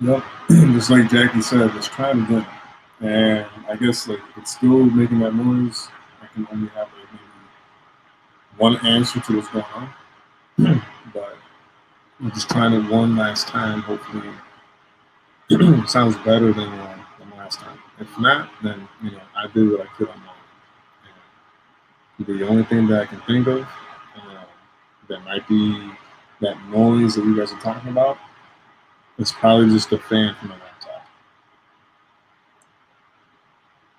Yep, just like Jackie said, just trying again. And I guess like if it's still making that noise, I can only have like maybe one answer to what's going on. But I'm just trying it one last time. Hopefully, it sounds better than last time. If not, then I did what I could on my end. And the only thing that I can think of that might be that noise that you guys are talking about is probably just the fan from the laptop.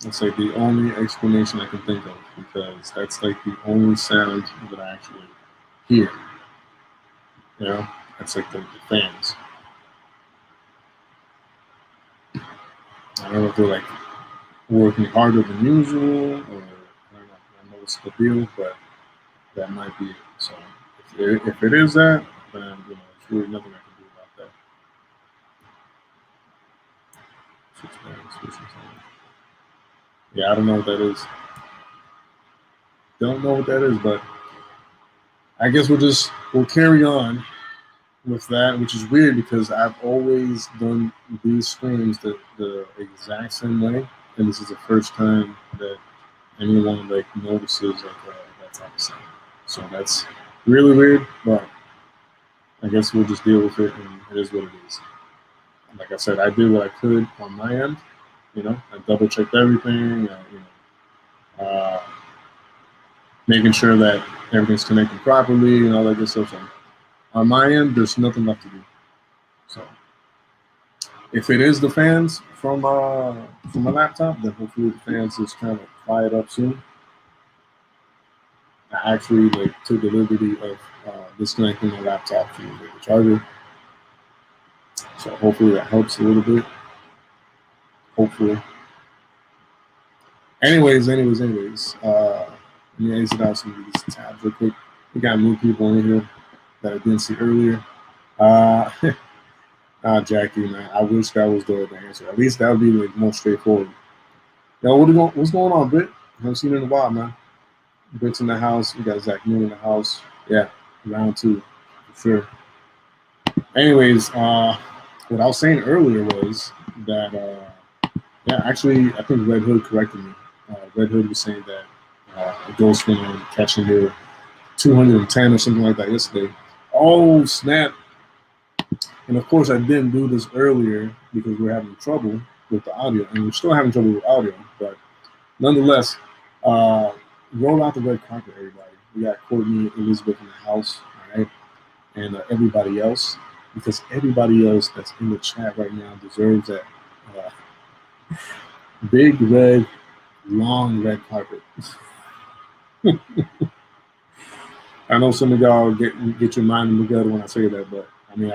That's like the only explanation I can think of because that's like the only sound that I actually hear. You know, that's like the fans. I don't know if they're like working harder than usual or I don't know what's the deal, but that might be it. So if it is that, then there's really nothing I can do about that. Yeah, I don't know what that is. Don't know what that is, but I guess we'll carry on with that, which is weird because I've always done these streams the exact same way, and this is the first time that anyone like notices like that type of sound. So that's really weird, but I guess we'll just deal with it, and it is what it is. Like I said, I did what I could on my end. I double checked everything. Making sure that everything's connected properly and all that good stuff. So on my end, there's nothing left to do. So if it is the fans from my laptop, then hopefully the fans just kind of quiet up soon. I actually took the liberty of disconnecting my laptop from the charger. So hopefully that helps a little bit. Hopefully. Anyways. Let me exit out some of these tabs real quick. We got new people in here that I didn't see earlier. Jackie, man, I wish that was the answer. At least that would be like more straightforward. Yo, what's going on, Britt? I haven't seen you in a while, man. Britt's in the house. We got Zach Moon in the house. Yeah, round two, for sure. Anyways, what I was saying earlier was that, actually, I think Red Hood corrected me. Red Hood was saying that the Ghost went on catching here 210 or something like that yesterday. Oh, snap. And of course, I didn't do this earlier because we're having trouble with the audio, and we're still having trouble with audio. But nonetheless, roll out the red carpet, everybody. We got Courtney, Elizabeth in the house, all right, and everybody else, because everybody else that's in the chat right now deserves that big red, long red carpet. I know some of y'all get your mind in the gutter when I say that, but I mean,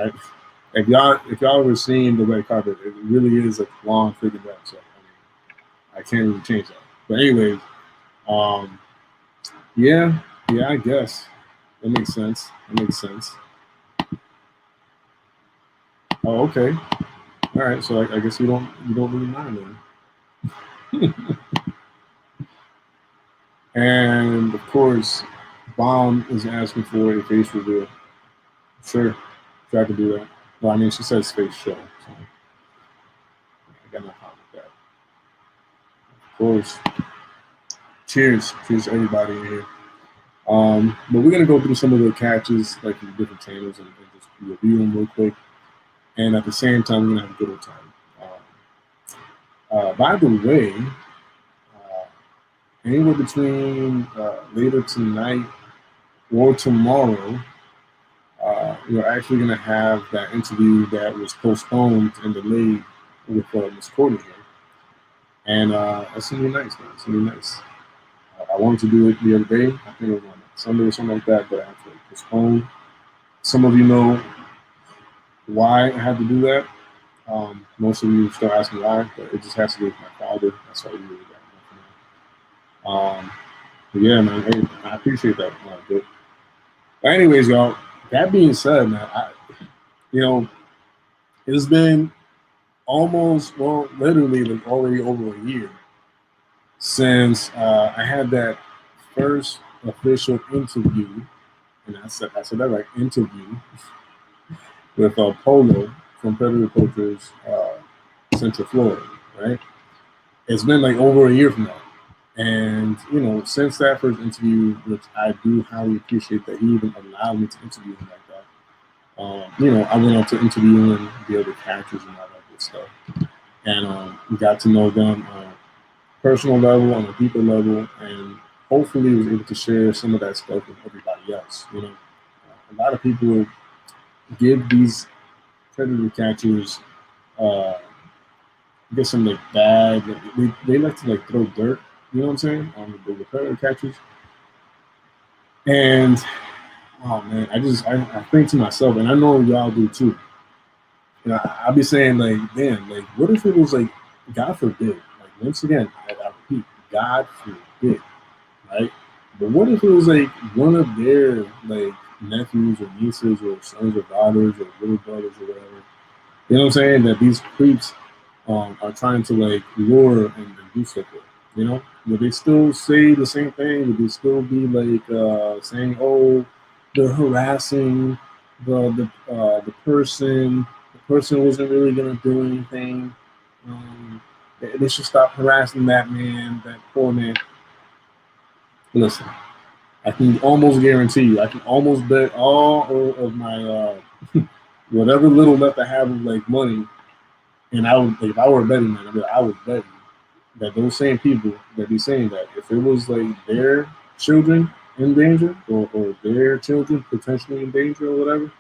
if y'all ever seen the red carpet, it really is a long freaking red. So I can't really change that. But anyways, yeah, I guess that makes sense. Oh, okay. All right. So I guess you don't really mind then. And of course, Bomb is asking for a face reveal. Sure, try to do that. Well, I mean, she says face show, so I got no problem with that. Of course. Cheers to everybody in here. But we're gonna go through some of the catches, like from different channels, and just review them real quick. And at the same time, we're gonna have a good old time. By the way, anywhere between later tonight or tomorrow, we're actually going to have that interview that was postponed and delayed with Miss Courtney here. And that's going to be nice, man. It's going to be nice. I wanted to do it the other day. I think it was on Sunday or something like that, but I had to postpone. Some of you know why I had to do that. Most of you still asking why, but it just has to do with my father. That's why we really got nothing. But yeah, man, hey, I appreciate that a lot. But anyways, y'all, that being said, man, it's been almost, well, literally like already over a year since I had that first official interview and I said that like interview with Polo from Predator Poachers, Central Florida, right? It's been like over a year from now. And, since that first interview, which I do highly appreciate that he even allowed me to interview him like that, I went on to interviewing the other characters and all that good stuff. And we got to know them on a personal level, on a deeper level, and hopefully was able to share some of that stuff with everybody else. A lot of people give these predator catchers, I guess, some like bad. They like to like throw dirt. You know what I'm saying? On the predator catchers. And oh man, I think to myself, and I know y'all do too. I'll be saying like, damn, like what if it was like, God forbid, like once again, I repeat, God forbid, right? But what if it was like one of their like nephews or nieces or sons or daughters or little brothers or whatever? You know what I'm saying? That these creeps are trying to like lure and do stuff with. Would they still say the same thing? Would they still be like saying, "Oh, they're harassing the person. The person wasn't really gonna do anything. They should stop harassing that man, that poor man." Listen, I can almost guarantee you, I can almost bet all of my whatever little left I have of like money, and I would, if I were a betting man, I would bet you that those same people that be saying that, if it was like their children in danger or their children potentially in danger or whatever,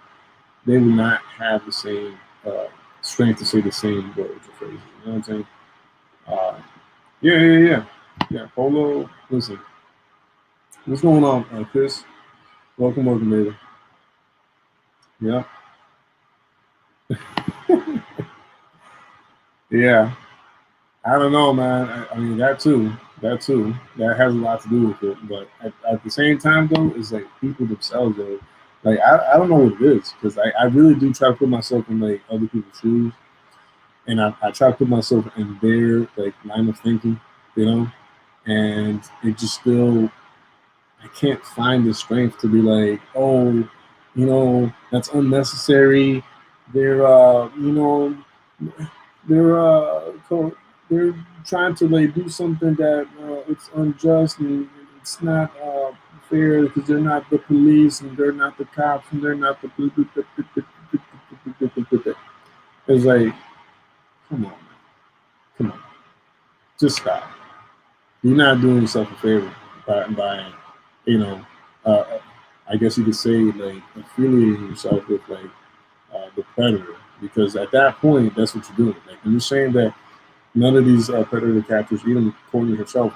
they would not have the same strength to say the same words or phrases. You know what I'm saying? Yeah. Polo, listen, what's going on, Chris? Welcome, baby. Yeah. Yeah. I don't know, man. I mean, that too. That has a lot to do with it. But at the same time, though, it's like people themselves, though. Like, I don't know what it is, because I really do try to put myself in like other people's shoes, and I try to put myself in their like line of thinking, and it just still, I can't find the strength to be like, oh, that's unnecessary. They're they're they're trying to like do something that it's unjust and it's not fair, because they're not the police and they're not the cops and they're not the. It's like, come on, man, come on, just stop. You're not doing yourself a favor by uh, I guess you could say like affiliating yourself with like the predator, because at that point that's what you're doing. Like when you're saying that none of these predator catchers, even Courtney herself,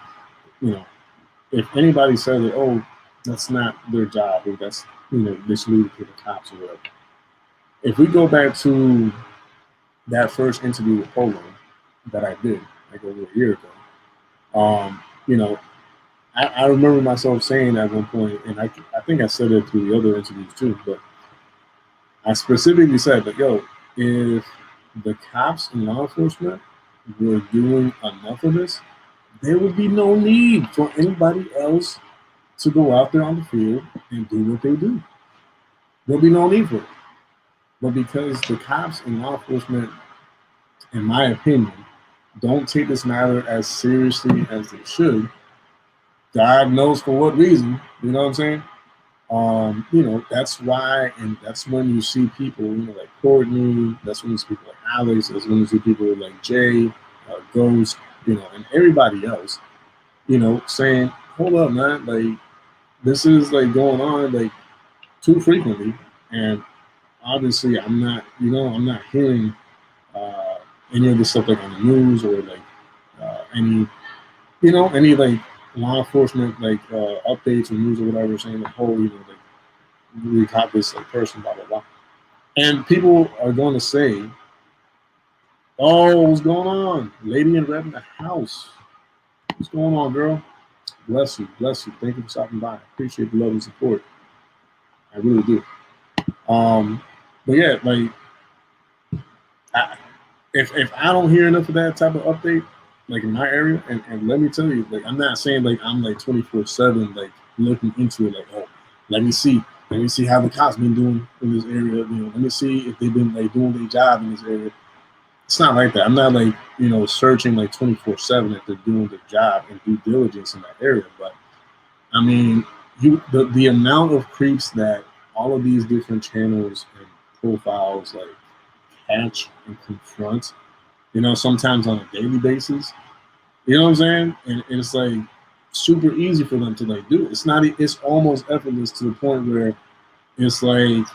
if anybody says that, oh, that's not their job, or that's, they should leave it to the cops or whatever. If we go back to that first interview with Polo that I did like over a year ago, I remember myself saying at one point, and I think I said it through the other interviews too, but I specifically said that, yo, if the cops and law enforcement were doing enough of this, there would be no need for anybody else to go out there on the field and do what they do. There'll be no need for it. But because the cops and law enforcement, in my opinion, don't take this matter as seriously as they should, God knows for what reason, you know what I'm saying? That's why, and that's when you see people, like Courtney, that's when you see people like Alex, that's when you see people like Jay, Ghost, and everybody else, saying, hold up, man, like, this is like going on like too frequently, and obviously I'm not hearing any of this stuff like on the news or like any like law enforcement like updates or news or whatever saying like, oh, like we caught this like person, blah blah blah, and people are going to say, oh, what's going on, lady in red in the house, what's going on, girl? Bless you, thank you for stopping by. I appreciate the love and support, I really do. But yeah, like, if I don't hear enough of that type of update, like in my area, and let me tell you, like, I'm not saying like I'm like 24/7 like looking into it, like, oh, let me see Let me see how the cops been doing in this area. You know, let me see if they've been like doing their job in this area. It's not like that. I'm not like, you know, searching like 24/7 if they're doing their job and due diligence in that area. But I mean, the amount of creeps that all of these different channels and profiles like catch and confront, you know, sometimes on a daily basis. You know what I'm saying? And it's like super easy for them to like do it. It's not. It's almost effortless to the point where it's like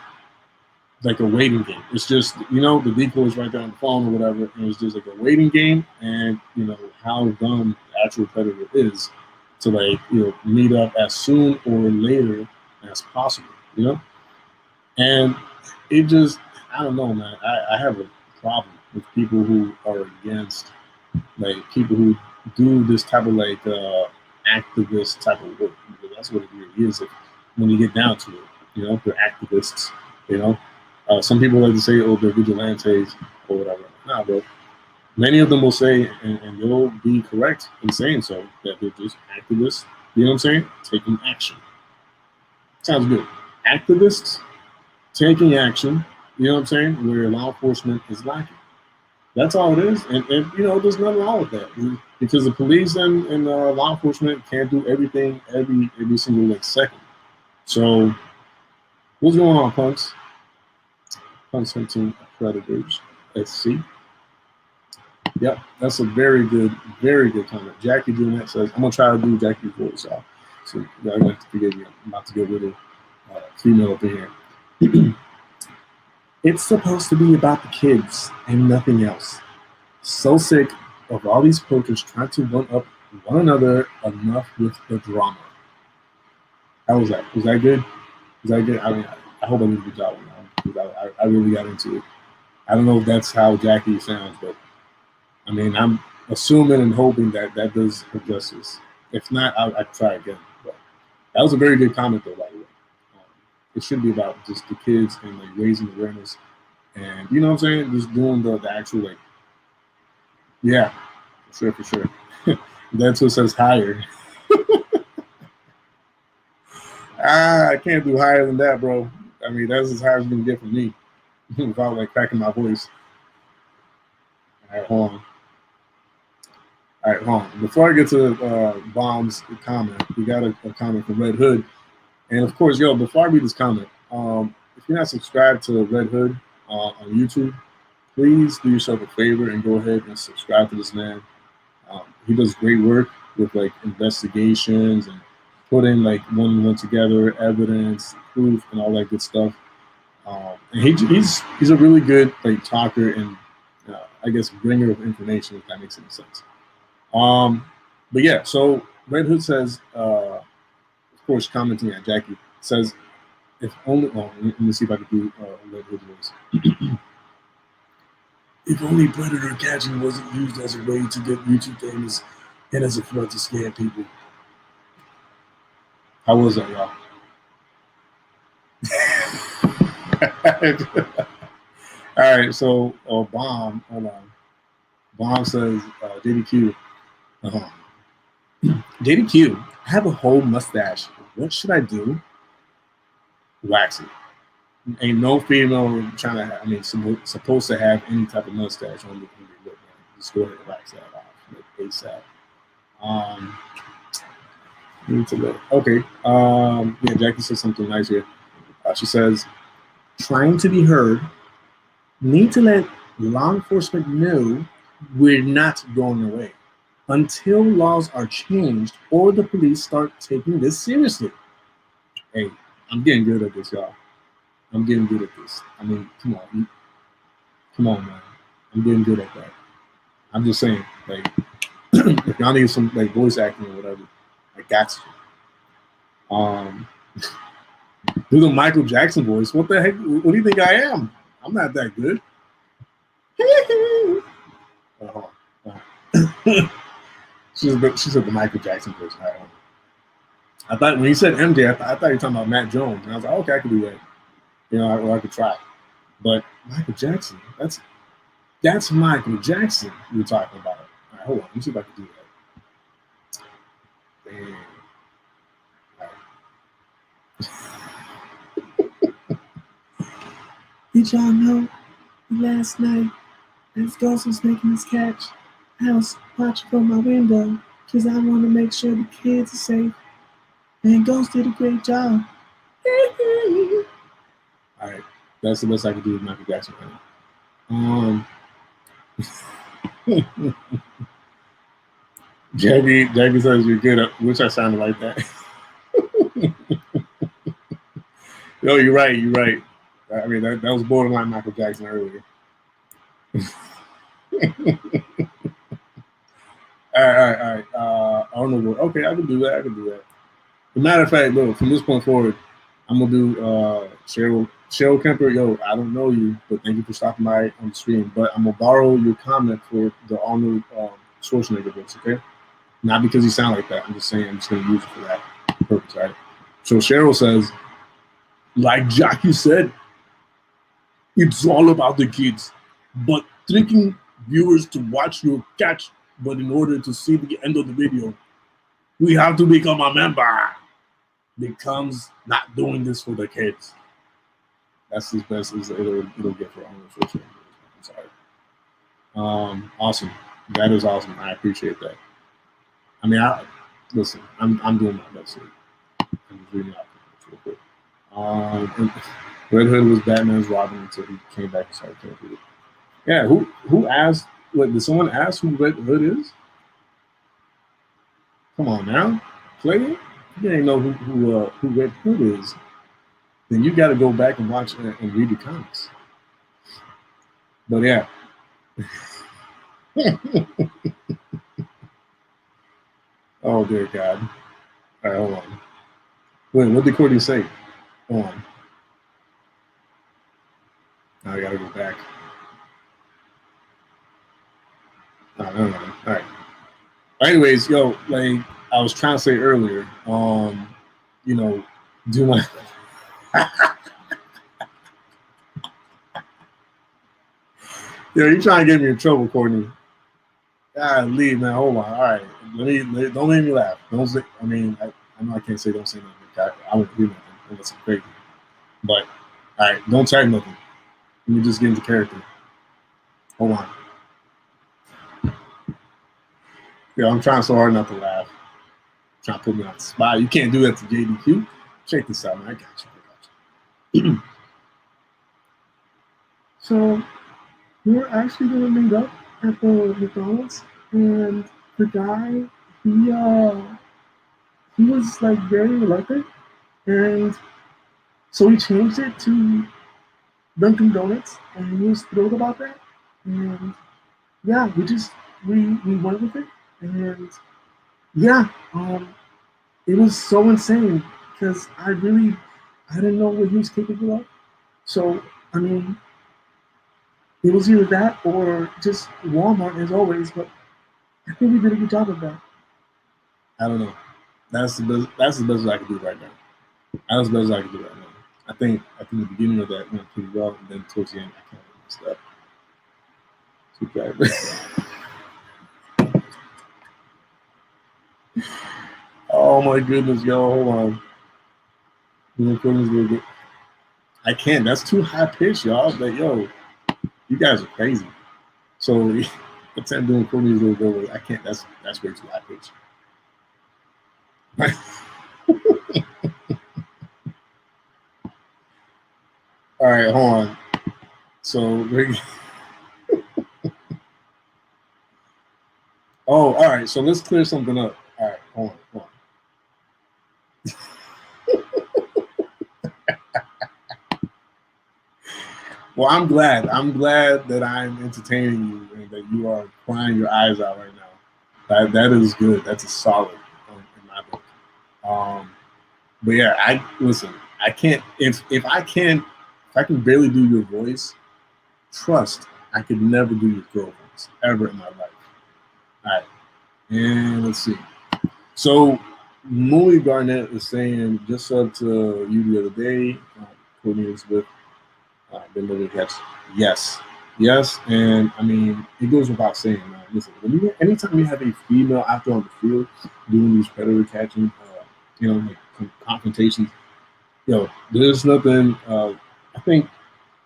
a waiting game. It's just, you know, the decoy is right there on the phone or whatever, and it's just like a waiting game. And you know how dumb the actual predator is to like, you know, meet up as soon or later as possible. You know, and it just, I don't know, man. I have a problem with people who are against, like, people who do this type of like activist type of work. Because that's what it really is. If, when you get down to it, you know, they're activists. You know, some people like to say, "Oh, they're vigilantes" or whatever. Nah, bro. Many of them will say, and they'll be correct in saying so, that they're just activists. You know what I'm saying? Taking action. Sounds good. Activists taking action. You know what I'm saying? Where law enforcement is lacking. That's all it is, and you know, there's nothing wrong with that, because the police and law enforcement can't do everything every single like second. So what's going on, punks? Punks hunting predators. Let's see. Yep, that's a very good comment. Jackie Jeanette says, "I'm gonna try to do Jackie's voice, y'all. So y'all gonna have to forgive me. I'm about to get rid of female up in here." It's supposed to be about the kids and nothing else. So sick of all these poachers trying to one up one another. Enough with the drama. How was that? Was that good? Was that good? I mean, I hope I did a good job on that, because I really got into it. I don't know if that's how Jackie sounds, but I mean, I'm assuming and hoping that that does her justice. If not, I'll try again. But that was a very good comment, though, by the way. It should be about just the kids and like raising awareness, and you know what I'm saying, just doing the actual like, yeah, for sure. That's what says higher. I can't do higher than that, bro. I mean, that's as high as you can get from me without like cracking my voice. All right, hold on. All right, hold on. Before I get to Bomb's comment, we got a comment from Red Hood. And of course, yo, before I read this comment, if you're not subscribed to Red Hood on YouTube, please do yourself a favor and go ahead and subscribe to this man. He does great work with like investigations and putting like one and one together, evidence, proof, and all that good stuff. And he's a really good like talker and I guess bringer of information, if that makes any sense. But yeah, so Red Hood says, of course, commenting at Jackie, says, if only, oh, let me see if I can do Red Hood voice. If only predator catching wasn't used as a way to get YouTube famous and as a front to scare people. How was that, y'all? All right, so Bomb, hold on. Bomb says, JDQ, JDQ, I have a whole mustache. What should I do? Wax it. Ain't no female trying to have, I mean, supposed to have any type of mustache on the lip. Just go ahead and wax that off like ASAP. Need to look. Okay. Yeah, Jackie said something nice here. She says, trying to be heard, need to let law enforcement know we're not going away until laws are changed or the police start taking this seriously. Hey, I'm getting good at this, y'all. I'm getting good at this. I mean, come on, man. I'm getting good at that. I'm just saying, like, if y'all need some like voice acting or whatever, I got you. Do the Michael Jackson voice. What the heck? What do you think I am? I'm not that good. She said the Michael Jackson voice. I thought when he said MJ, I thought you were talking about Matt Jones, and I was like, okay, I could do that. You know, I could try. But Michael Jackson, that's Michael Jackson we're talking about. All right, hold on. Let me see if I can do that. Damn. Did y'all know last night, as Ghost was making his catch, I was watching from my window because I want to make sure the kids are safe. And Ghost did a great job. All right, that's the best I could do with Michael Jackson right now. Jackie says you're good. I wish I sounded like that. No, you're right. You're right. I mean, that was borderline Michael Jackson earlier. All right. I don't know what. Okay, I can do that. As a matter of fact, look, from this point forward, I'm gonna do Cheryl Kemper. Yo, I don't know you, but thank you for stopping by on the stream. But I'm gonna borrow your comment for the Arnold Schwarzenegger books, okay? Not because you sound like that. I'm just saying I'm just gonna use it for that purpose, right? So Cheryl says, like Jackie said, it's all about the kids, but tricking viewers to watch your catch. But in order to see the end of the video, we have to become a member. Becomes not doing this for the kids. That's as best as it'll get for Arnold Schwarzenegger. I'm sorry. Awesome. That is awesome. I appreciate that. I mean, listen. I'm doing my best here. I'm just reading out real quick. Red Hood was Batman's Robin until he came back and started killing people. Yeah. Who asked? What, did someone ask who Red Hood is? Come on now, play it. You ain't know who Red Hood is, then you got to go back and watch and read the comics. But yeah. Oh dear God. All right, hold on. Wait, what did Courtney say? Hold on. Now I gotta go back. Oh, never mind. All right. Anyways, yo, like I was trying to say earlier, you know, do my yo, you trying to get me in trouble, Courtney. Leave, man. Hold on. All right. Don't make me laugh. Don't say, I mean, I know I can't say don't say nothing. I won't do nothing unless it's crazy. But all right, don't type nothing. Let me just get into character. Hold on. Yeah, I'm trying so hard not to laugh. Trying to put me on the spot. You can't do that to JDQ. Check this out, man. I got you. So we're actually gonna meet up at the McDonald's, and the guy, he was like very reluctant, and so he changed it to Dunkin' Donuts, and he was thrilled about that. And yeah, we went with it, and yeah, it was so insane because I didn't know what he was capable of. So I mean, it was either that or just Walmart as always, but I think we did a good job of that. I don't know. That's the best I can do right now. That's the best I can do right now. I think the beginning of that went pretty well, and then towards the end I kind of messed up. Too bad. Oh my goodness, yo, hold on. I can't. That's too high pitched, y'all. But yo, you guys are crazy. So pretend doing Courtney's little go. I can't. That's way too high pitched. All right, hold on. So oh, all right. So let's clear something up. All right, hold on. Well, I'm glad that I'm entertaining you and that you are crying your eyes out right now. That is good. That's a solid in my book. But yeah, I can't if I can barely do your voice, trust I could never do your girl voice ever in my life. All right, and let's see. So Moody Garnett is saying just up to you the other day. Courtney is with been living catch. Yes, and I mean it goes without saying. Listen, anytime you have a female out there on the field doing these predator catching, like confrontations, there's nothing. I think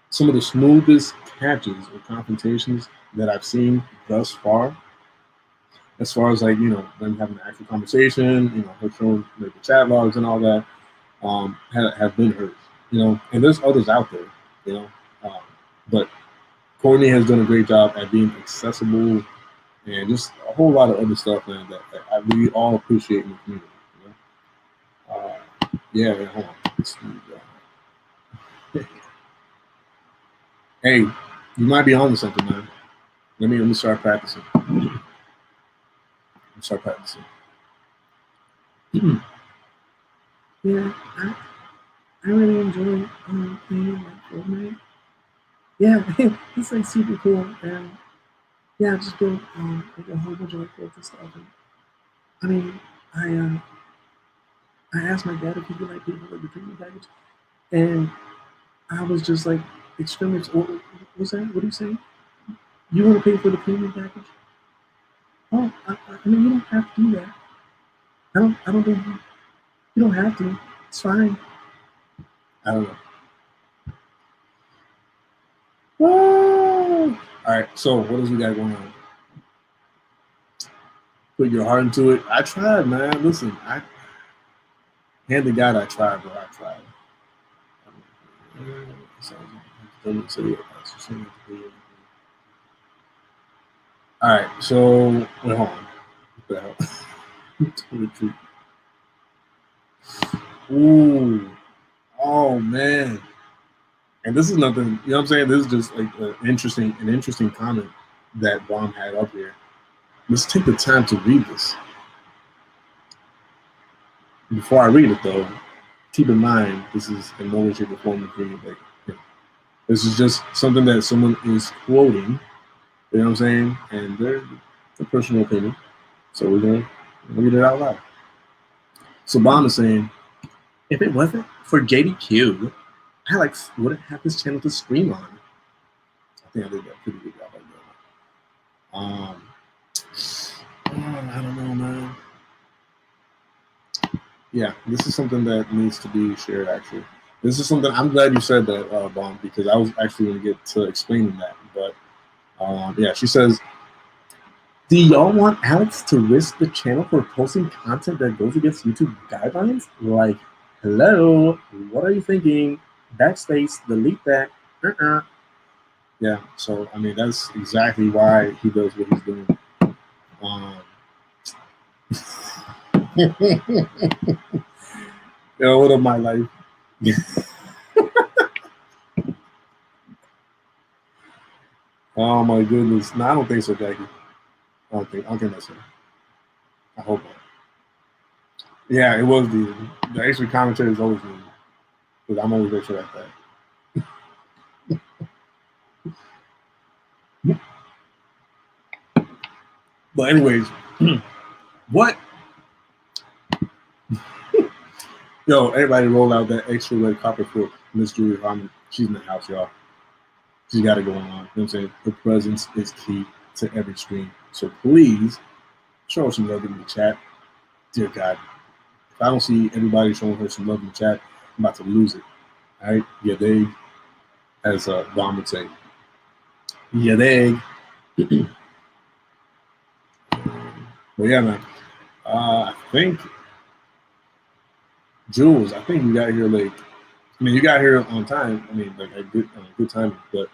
some of the smoothest catches or confrontations that I've seen thus far, as far as like, them having an actual conversation, her showing like the chat logs and all that, have been hers, and there's others out there, you know, um, but Courtney has done a great job at being accessible and just a whole lot of other stuff, man, that I really all appreciate in the community. Yeah, hold on. Hey, you might be on to something, man. Let me start practicing. Start practicing. Yeah, I really enjoy playing like Fortnite. Yeah, it's like super cool. And yeah, I just built like a whole bunch of like forts and stuff. And I mean, I asked my dad if he could like pay for like the premium package, and I was just like extremely. What's that? What are you saying? You want to pay for the premium package? Oh, I mean, you don't have to do that. I don't think you don't have to. It's fine. I don't know. Whoa! All right, so what else we got going on? Put your heart into it. I tried, man. Listen, hand to God, I tried, bro. I tried. All right, so wait, hold on. What the hell? Ooh, oh man. And this is nothing, you know what I'm saying? This is just like an interesting comment that Bomb had up here. Let's take the time to read this. Before I read it, though, keep in mind this is in no way, shape, or form agreement. Like, this is just something that someone is quoting. You know what I'm saying? And they're a personal opinion. So we're gonna read it out loud. So Bomb is saying, if it wasn't for JoeyKool, I wouldn't have this channel to stream on. I think I did that pretty good job right there. I don't know, man. Yeah, this is something that needs to be shared, actually. This is something, I'm glad you said that, Bomb, because I was actually going to get to explaining that. But, yeah, she says, do y'all want Alex to risk the channel for posting content that goes against YouTube guidelines? Like, hello, what are you thinking? Backspace, delete that. Yeah, so, I mean, that's exactly why he does what he's doing. What of my life? Oh my goodness! No, I don't think so, Jackie. I don't think that's it. I hope not. Yeah, it was the extra commentary is always needed because I'm always there for that. But anyways, what? Yo, everybody roll out that extra red carpet for Miss Julie Harmon. She's in the house, y'all. She's got it going on. You know what I'm saying? Her presence is key to every stream. So please show her some love in the chat. Dear God, if I don't see everybody showing her some love in the chat, I'm about to lose it. All right? Yeah, they, as Bomb would say. Yeah, they. But yeah, man. I think Jules, I think you got here late. I mean, you got here on time. I mean, like a good time. But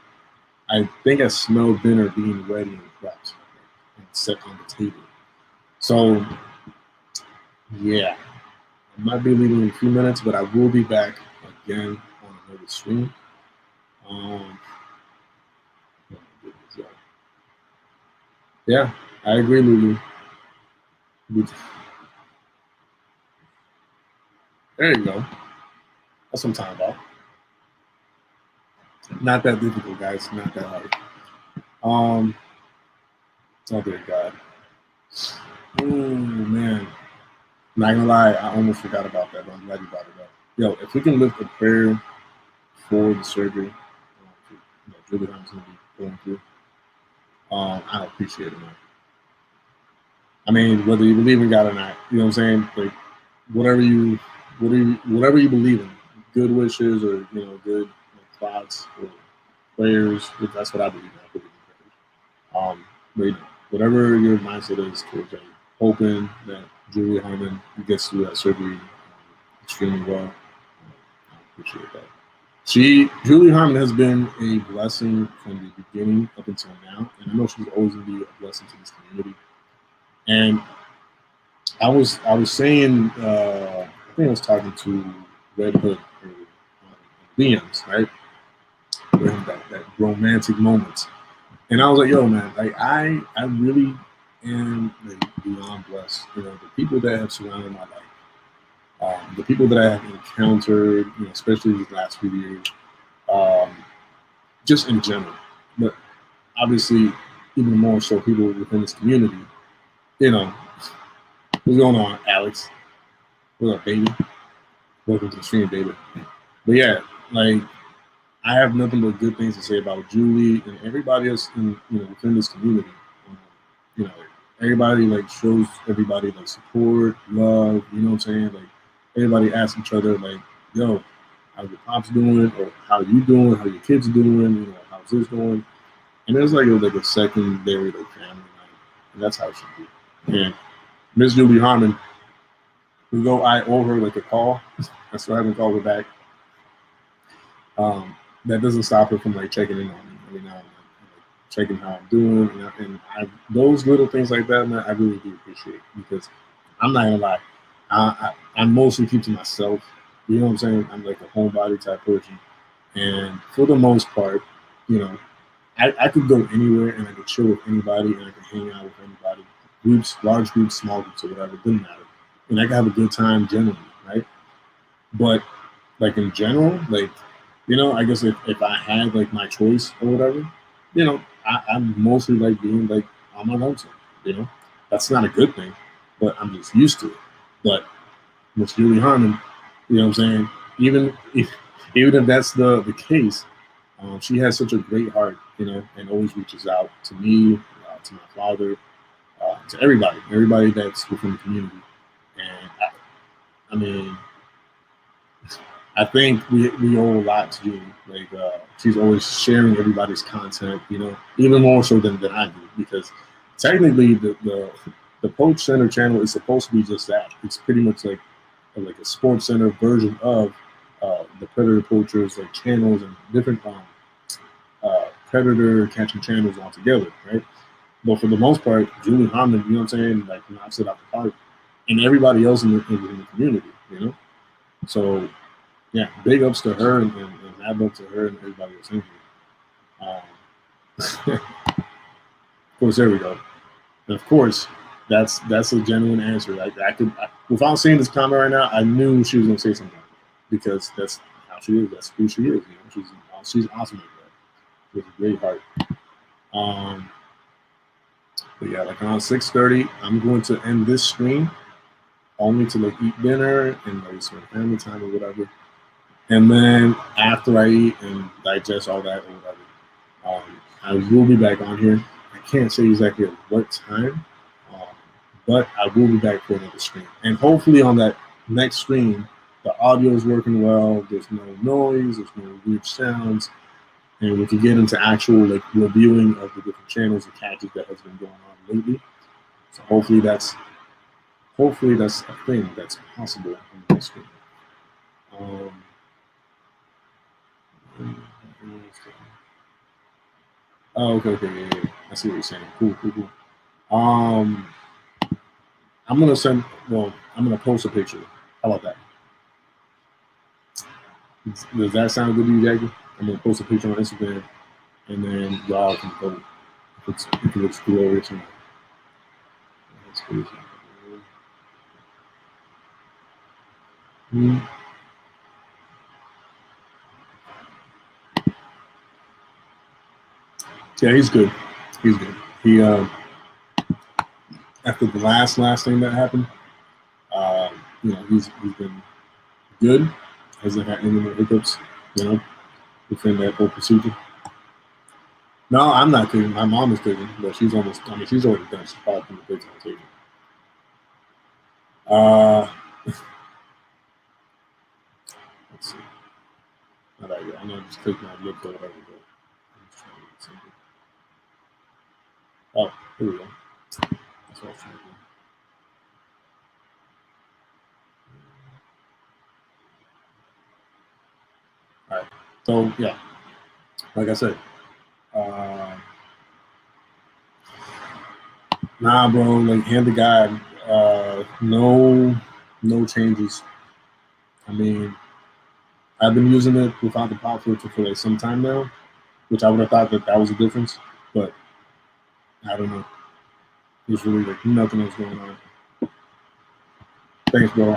I think I smell dinner being ready and prepped and set on the table. So, yeah, I might be leaving in a few minutes, but I will be back again on another stream. Yeah, I agree, Lulu. There you go. That's what I'm talking about. Not that difficult, guys. Not that hard. Oh dear God. Oh man. Not gonna lie, I almost forgot about that, but I'm glad you brought it up. Yo, if we can lift a prayer for the surgery, Julie Hunt's gonna be going through, I appreciate it, man. I mean, whether you believe in God or not, you know what I'm saying? Like whatever you believe in, good wishes or good thoughts or prayers. That's what I believe in. I believe in prayers. But whatever your mindset is towards that, hoping that Julie Harmon gets through that surgery extremely well. I appreciate that. Julie Harmon has been a blessing from the beginning up until now, and I know she's always going to be a blessing to this community. And I was saying, I think I was talking to Red Hood or DMs, right? That romantic moment, and I was like, "Yo, man, like I really am like beyond blessed. You know, the people that have surrounded my life, the people that I have encountered, you know, especially these last few years, um, just in general, but obviously even more so people within this community. You know, what's going on, Alex? What's up, baby? Welcome to the stream, David. But yeah, like I have nothing but good things to say about Julie and everybody else in within this community. Um, you know, everybody like shows everybody like support, love. You know what I'm saying? Like everybody asks each other like, "Yo, how's your pops doing? Or how you doing? How your kids doing? You know, how's this going?" And there's like a secondary like family, and that's how it should be. And Miss Julie Harmon, though I owe her like a call, I still haven't called her back. That doesn't stop her from like checking in on me every now and then, like, checking how I'm doing, those little things like that, man, I really do appreciate because I'm not gonna lie, I mostly keep to myself. You know what I'm saying? I'm like a homebody type person, and for the most part, you know, I could go anywhere and I could chill with anybody and I could hang out with anybody, groups, large groups, small groups, or whatever, it doesn't matter, and I can have a good time generally, right? But like in general, like I guess if I had like my choice or whatever, I'm mostly like being like on my lonesome. You know, that's not a good thing, but I'm just used to it. But with Julie Harmon, you know what I'm saying? Even if that's the case, she has such a great heart, and always reaches out to me, to my father, to everybody that's within the community. And I mean, I think we owe a lot to you. Like she's always sharing everybody's content, even more so than I do, because technically the Poach Center channel is supposed to be just that. It's pretty much like a sports center version of the Predator Poachers like channels and different predator catching channels all together, right? But for the most part, Julie Harmon, you know what I'm saying, like knocks it out the park, and everybody else in the community. So yeah, big ups to her and mad up to her and everybody else in here. Of course, there we go. And of course, that's a genuine answer. Without seeing this comment right now, I knew she was going to say something like that because that's how she is. That's who she is. She's awesome like that. She has a great heart. But yeah, like around 6:30, I'm going to end this stream only to like eat dinner and like spend family time or whatever. And then after I eat and digest all that or whatever, I will be back on here. I can't say exactly at what time, but I will be back for another stream. And hopefully on that next stream, the audio is working well. There's no noise. There's no weird sounds. And we can get into actual like reviewing of the different channels and catches that has been going on lately. So hopefully that's a thing that's possible on this stream. Oh, okay, yeah. I see what you're saying. Cool. I'm gonna post a picture. How about that? Does that sound good to you, Jackie? I'm gonna post a picture on Instagram, and then y'all can vote if it looks glorious or not. Mm-hmm. Yeah, he's good. He's good. He after the last thing that happened, he's been good. Hasn't had any more hiccups, within that whole procedure. No, I'm not cooking. My mom is cooking, but she's already done. She's probably putting the plates on the table. Let's see. All right, yeah, I'm gonna just click my lip or whatever. Oh, here we go. That's what I was trying to do. All right. So yeah, like I said, nah, bro. Like hand to God, no changes. I mean, I've been using it without the pop filter for like some time now, which I would have thought that was a difference, but I don't know. There's really like nothing else going on. Thanks, bro.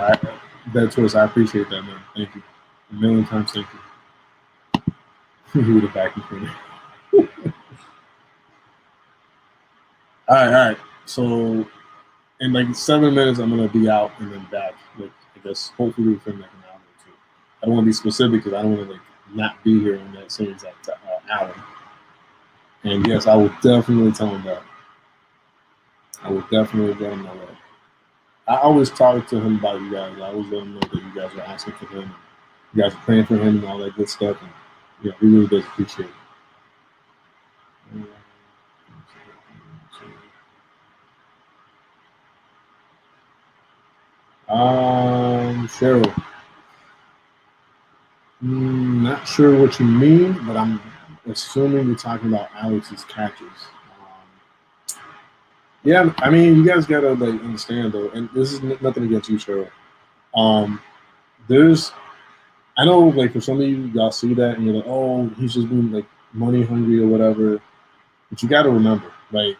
That choice, I appreciate that, man. Thank you. A million times, thank you. You would have back me. All right. So in like 7 minutes, I'm gonna be out and then back. Like I guess hopefully within like an hour or two. I don't want to be specific because I don't want to like not be here in that same exact hour. And yes, I will definitely tell him that. I will definitely let him know that. I always talk to him about you guys. I always let him know that you guys are asking for him. You guys are praying for him and all that good stuff. And yeah, he really does appreciate it. Cheryl. Not sure what you mean, but I'm assuming you're talking about Alex's catches. Yeah, I mean, you guys gotta like understand though, and this is nothing against you, Cheryl. There's, I know, like for some of you, y'all see that and you're like, oh, he's just being like money hungry or whatever. But you gotta remember, like,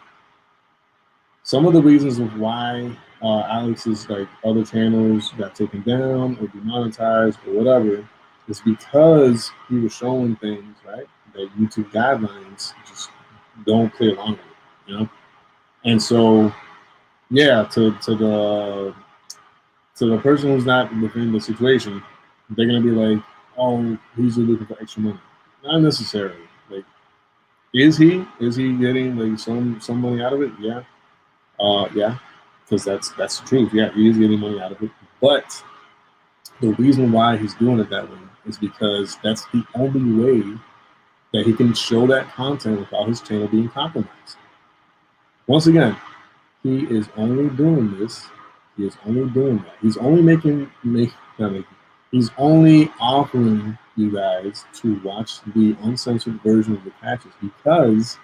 some of the reasons of why Alex's like other channels got taken down or demonetized or whatever is because he was showing things, right, that YouTube guidelines just don't play along with, you know. And so, yeah, to the person who's not within the situation, they're gonna be like, "Oh, he's just looking for extra money." Not necessarily. Like, is he? Is he getting like some money out of it? Yeah, yeah, because that's the truth. Yeah, he is getting money out of it. But the reason why he's doing it that way is because that's the only way that he can show that content without his channel being compromised. Once again, he is only doing this. He is only doing that. He's only he's only offering you guys to watch the uncensored version of the patches because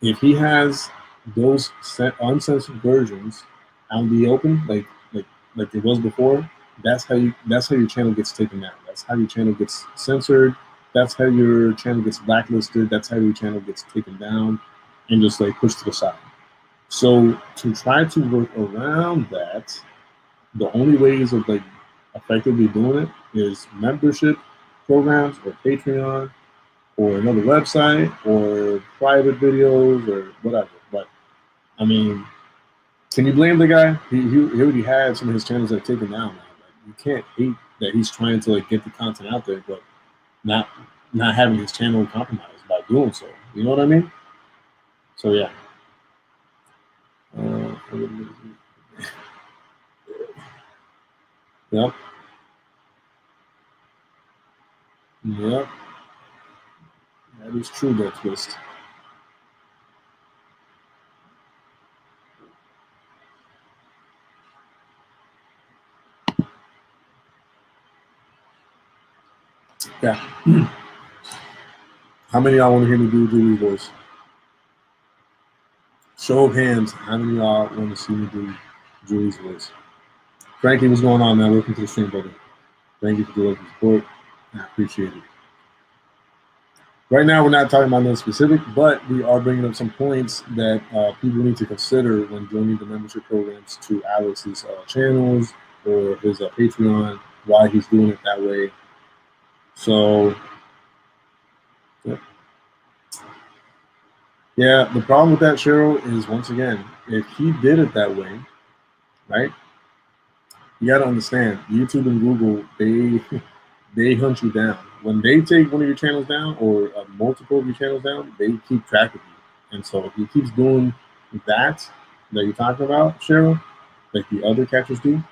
if he has those uncensored versions out in the open, like it was before, that's how your channel gets taken down. That's how your channel gets censored. That's how your channel gets blacklisted. That's how your channel gets taken down and just like pushed to the side. So to try to work around that, the only ways of like effectively doing it is membership programs or Patreon or another website or private videos or whatever. But I mean, can you blame the guy? He already had some of his channels that are taken down now. Like, you can't hate that he's trying to like get the content out there, but not having his channel compromised by doing so. You know what I mean? So yeah. Yep. Yep. That is true, that twist. Yeah. How many of y'all want to hear me do Judy's voice? Show of hands, how many of y'all want to see me do Julie's voice? Frankie, what's going on, man? Welcome to the stream, brother. Thank you for the local support. I appreciate it. Right now, we're not talking about nothing specific, but we are bringing up some points that people need to consider when joining the membership programs to Alex's channels or his Patreon, why he's doing it that way. So, yeah, the problem with that, Cheryl, is once again, if he did it that way, right? You got to understand, YouTube and Google, they hunt you down. When they take one of your channels down or multiple of your channels down, they keep track of you. And so if he keeps doing that you're talking about, Cheryl, like the other catchers do,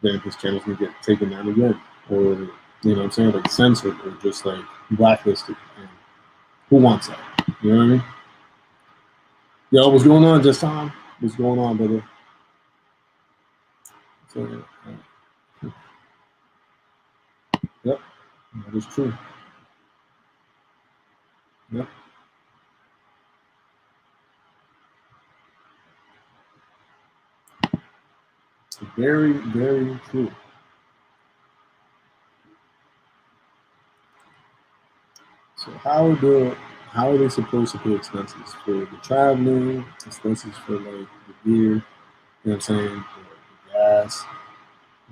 then his channel's gonna get taken down again, or you know what I'm saying, like censored or just like blacklisted. And who wants that? You know what I mean? Yo, what's going on, Just Tom? What's going on, brother? So, yep, that is true. Yep. Very, very true. So how are they supposed to pay expenses for the traveling, expenses for like the gear, you know what I'm saying, the gas,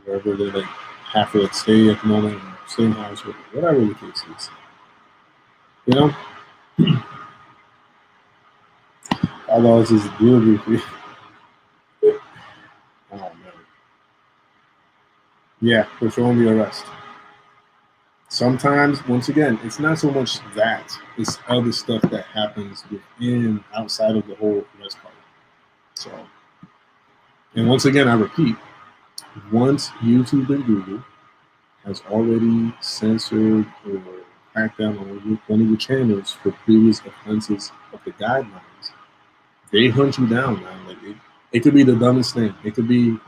wherever they like have to like stay at the moment, stay in house, or whatever the case is. You know? $5 is delivery fee. Oh man. Yeah, for showing the arrest. Sometimes, once again, it's not so much that, it's other stuff that happens within, outside of the whole arrest part. So, and once again, I repeat, once YouTube and Google has already censored or cracked down on one of your channels for previous offenses of the guidelines, they hunt you down, man. Like it could be the dumbest thing. It could be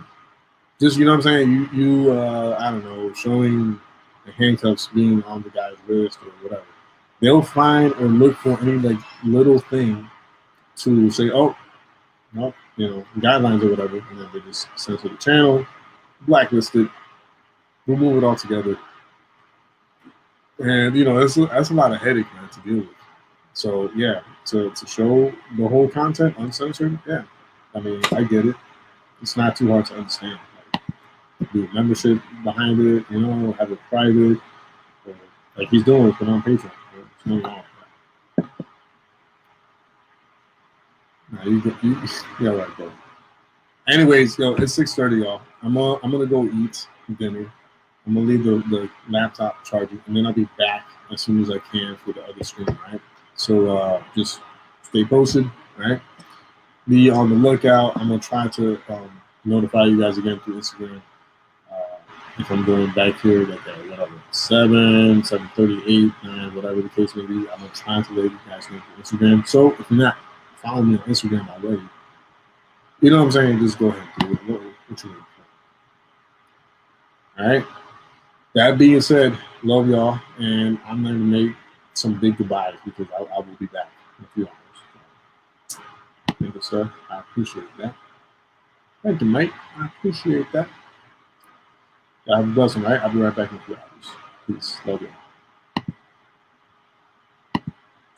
just, you know what I'm saying? You I don't know, showing the handcuffs being on the guy's wrist or whatever. They'll find or look for any like little thing to say, oh, no, you know, guidelines or whatever, and then they just censor the channel, blacklist it, remove it altogether. And you know, that's a lot of headache, man, to deal with. So yeah, to show the whole content uncensored, yeah. I mean, I get it. It's not too hard to understand. Like, do membership behind it, you know, have it private, or, like he's doing it, but on Patreon. There's no wrong with that. No, yeah, right, bro. Anyways, yo, it's 6:30, y'all. I'm gonna go eat dinner. I'm gonna leave the laptop charging, and then I'll be back as soon as I can for the other stream, right? So just stay posted, right? Be on the lookout. I'm gonna try to notify you guys again through Instagram. If I'm going back here, like at whatever 7:38, 9, whatever the case may be, I'm gonna try to let you guys know through Instagram. So if you're not following me on Instagram already, you know what I'm saying, just go ahead and do it. What you need. All right. That being said, love y'all, and I'm going to make some big goodbyes because I will be back in a few hours. Thank you, sir. I appreciate that. Thank you, mate. I appreciate that. Have a blessing, right? I'll be right back in a few hours. Peace. Love you.